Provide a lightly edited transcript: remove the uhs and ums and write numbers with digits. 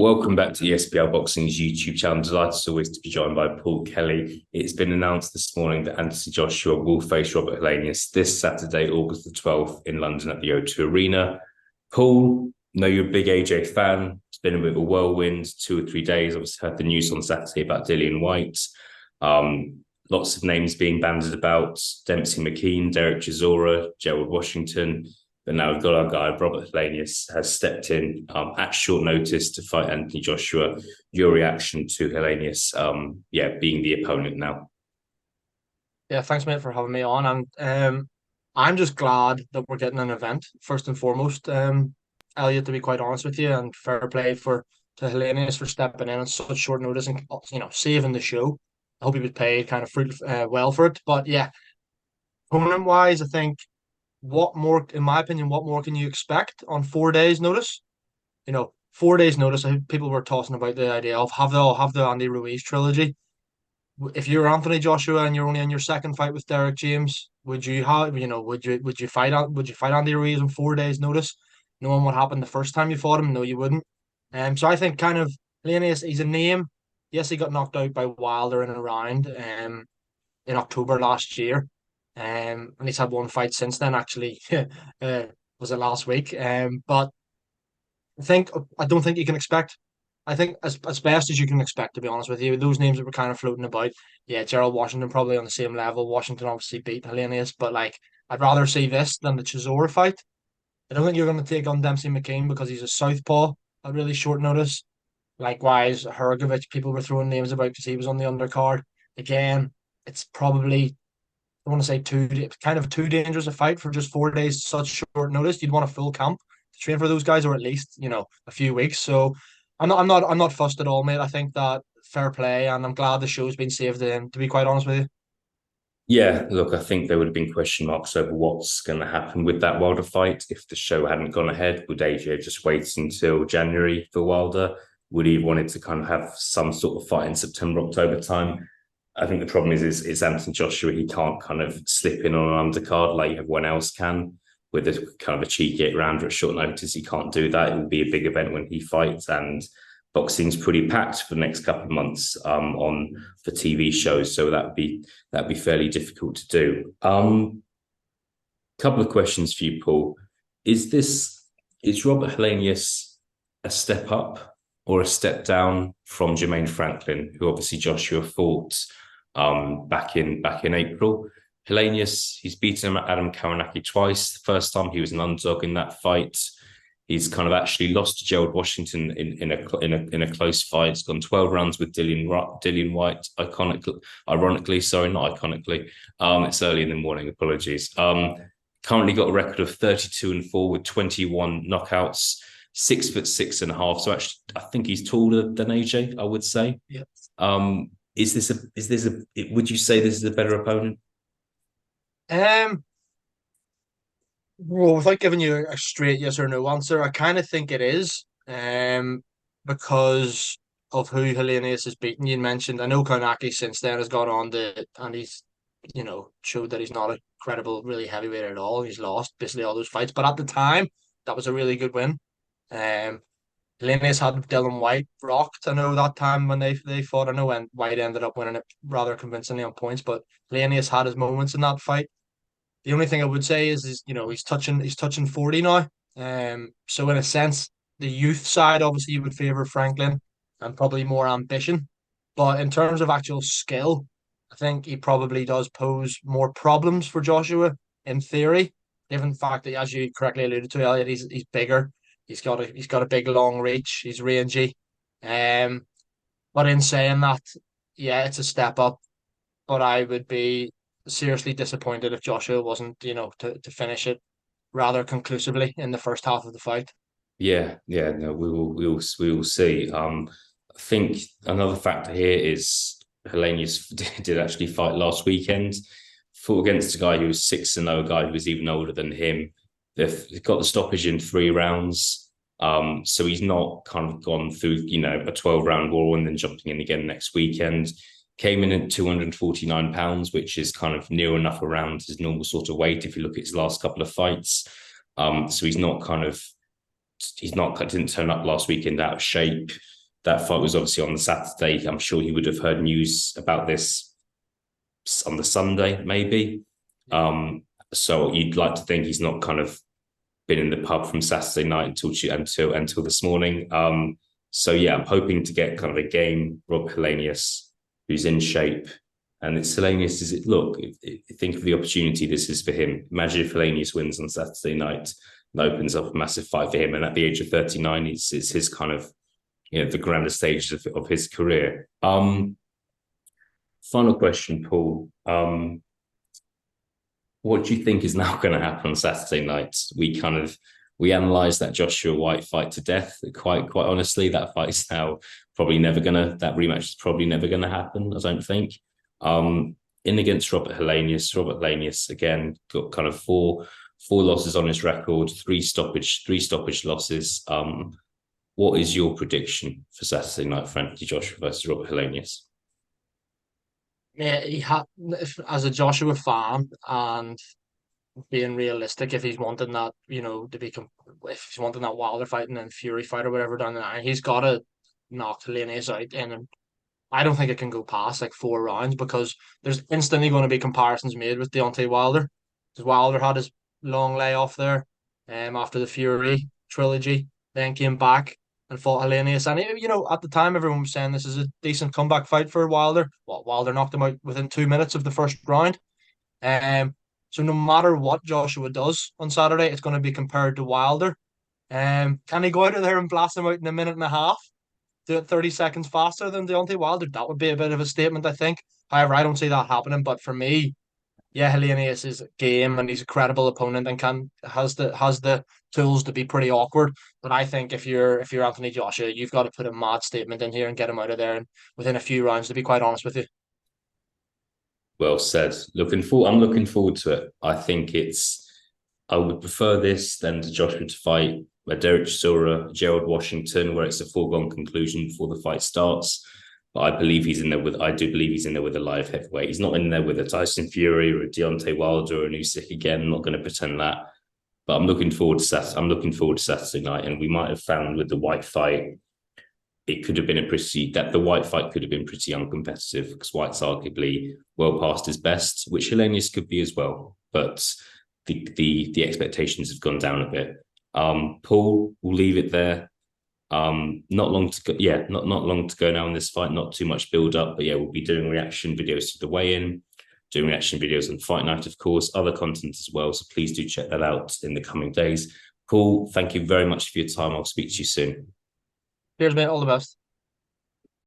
Welcome back to the SPL Boxing's YouTube channel. Delighted as always to be joined by Paul Kelly. It's been announced this morning that Anthony Joshua will face Robert Helenius this Saturday, August the 12th in London at the O2 Arena. Paul, know you're a big AJ fan. It's been a bit of a whirlwind, 2 or 3 days. Obviously heard the news on Saturday about Dillian Whyte. Lots of names being bandied about. Dempsey McKean, Derek Chisora, Gerald Washington. But now we've got our guy, Robert Helenius, has stepped in at short notice to fight Anthony Joshua. Your reaction to Helenius, being the opponent now? Yeah, thanks, mate, for having me on. And I'm just glad that we're getting an event, first and foremost. Elliot, to be quite honest with you, and fair play to Helenius for stepping in on such short notice and saving the show. I hope he was paid kind of well for it. But yeah, opponent wise, I think what more, in my opinion, what more can you expect on 4 days' notice? 4 days' notice. I think people were tossing about the idea of have the Andy Ruiz trilogy. If you're Anthony Joshua and you're only in your second fight with Derek James, would you fight Andy Ruiz on 4 days' notice, knowing what happened the first time you fought him? No, you wouldn't. So I think kind of Helenius, he's a name. Yes, he got knocked out by Wilder in a round in October last year. And he's had one fight since then, actually. Was it last week? But I don't think you can expect. I think as best as you can expect, to be honest with you, those names that were kind of floating about. Yeah, Gerald Washington probably on the same level. Washington obviously beat Helenius, but like I'd rather see this than the Chisora fight. I don't think you're going to take on Dempsey McKean because he's a southpaw at really short notice. Likewise, Hergovic, people were throwing names about because he was on the undercard. Again, it's probably I want to say kind of too dangerous a fight for just 4 days, such short notice. You'd want a full camp to train for those guys, or at least a few weeks. So I'm not fussed at all, mate. I think that fair play, and I'm glad the show's been saved in. To be quite honest with you. Yeah, look, I think there would have been question marks over what's going to happen with that Wilder fight if the show hadn't gone ahead. Would AJ just wait until January for Wilder? Would he wanted to kind of have some sort of fight in September, October time? I think the problem is Anthony Joshua. He can't kind of slip in on an undercard like everyone else can with a kind of a cheeky 8 rounder at short notice. He can't do that. It will be a big event when he fights, and boxing's pretty packed for the next couple of months on for TV shows. So that'd be fairly difficult to do. Couple of questions for you, Paul. Is Robert Helenius a step up or a step down from Jermaine Franklin, who obviously Joshua fought back in April? Helenius, he's beaten Adam Karanaki twice. The first time he was an underdog in that fight. He's kind of actually lost to Gerald Washington in a close fight. It's gone 12 rounds with Dillian Whyte, ironically, sorry, not iconically. It's early in the morning, apologies. Currently got a record of 32-4 with 21 knockouts, 6'6.5". So actually, I think he's taller than AJ, I would say. Yeah. Would you say this is a better opponent? Well, without giving you a straight yes or no answer, I kind of think it is. Because of who Helenius has beaten. You mentioned, I know Karnaki since then has gone on and he's, showed that he's not a credible, really heavyweight at all. He's lost basically all those fights. But at the time, that was a really good win. Um, Helenius had Dylan White rocked. I know that time when they fought. I know when White ended up winning it rather convincingly on points, but Helenius had his moments in that fight. The only thing I would say is he's touching 40 now. So in a sense, the youth side obviously you would favor Franklin and probably more ambition. But in terms of actual skill, I think he probably does pose more problems for Joshua in theory, given the fact that, as you correctly alluded to, Elliot, he's bigger. He's got a big long reach. He's rangy. Um, but in saying that, yeah, it's a step up. But I would be seriously disappointed if Joshua wasn't, to finish it rather conclusively in the first half of the fight. Yeah, no, we will see. I think another factor here is Helenius did actually fight last weekend, fought against a guy who was 6-0, a guy who was even older than him. They've got the stoppage in 3 rounds. So he's not kind of gone through, a 12-round war and then jumping in again next weekend. Came in at 249 pounds, which is kind of near enough around his normal sort of weight if you look at his last couple of fights. So he's not kind of he's not didn't turn up last weekend out of shape. That fight was obviously on the Saturday. I'm sure he would have heard news about this on the Sunday, maybe. So you'd like to think he's not kind of been in the pub from Saturday night until this morning. So yeah, I'm hoping to get kind of a game. Rob Helenius, who's in shape, and it's Helenius. Is it? Look, think of the opportunity this is for him. Imagine if Helenius wins on Saturday night. That opens up a massive fight for him, and at the age of 39, it's his kind of the grander stages of his career. Final question, Paul. What do you think is now going to happen on Saturday night? We analysed that Joshua White fight to death. Quite honestly, that fight's now that rematch is probably never gonna happen. I don't think. In against Robert Helenius. Robert Helenius again got kind of four losses on his record, three stoppage losses. What is your prediction for Saturday night, Frankie Joshua versus Robert Helenius? Yeah, as a Joshua fan and being realistic, if he's wanting that, if he's wanting that Wilder fight and then Fury fight or whatever down the line, he's got to knock Helenius out. And I don't think it can go past like 4 rounds because there's instantly going to be comparisons made with Deontay Wilder. Because Wilder had his long layoff there after the Fury trilogy, then came back and fought Helenius. And, at the time, everyone was saying this is a decent comeback fight for Wilder. Well, Wilder knocked him out within 2 minutes of the first round. So no matter what Joshua does on Saturday, it's going to be compared to Wilder. Can he go out of there and blast him out in a minute and a half? Do it 30 seconds faster than Deontay Wilder? That would be a bit of a statement, I think. However, I don't see that happening. But for me, yeah, Helenius is game and he's a credible opponent and has the tools to be pretty awkward. But I think if you're Anthony Joshua, you've got to put a mad statement in here and get him out of there and within a few rounds, to be quite honest with you. Well said. I'm looking forward to it. I would prefer this than to Joshua to fight a Derek Chisora, Gerald Washington, where it's a foregone conclusion before the fight starts. But I do believe he's in there with a live heavyweight. He's not in there with a Tyson Fury or a Deontay Wilder or an Usyk again. I'm not going to pretend that. But I'm looking forward to Saturday night, and we might have found with the White fight, it could have been the White fight could have been pretty uncompetitive because White's arguably well past his best, which Helenius could be as well. But the expectations have gone down a bit. Paul, we'll leave it there. Not long to go. Yeah, not long to go now in this fight. Not too much build up, but yeah, we'll be doing reaction videos to the weigh-in, doing reaction videos on Fight Night, of course, other content as well. So please do check that out in the coming days. Paul, thank you very much for your time. I'll speak to you soon. Cheers, mate. All the best.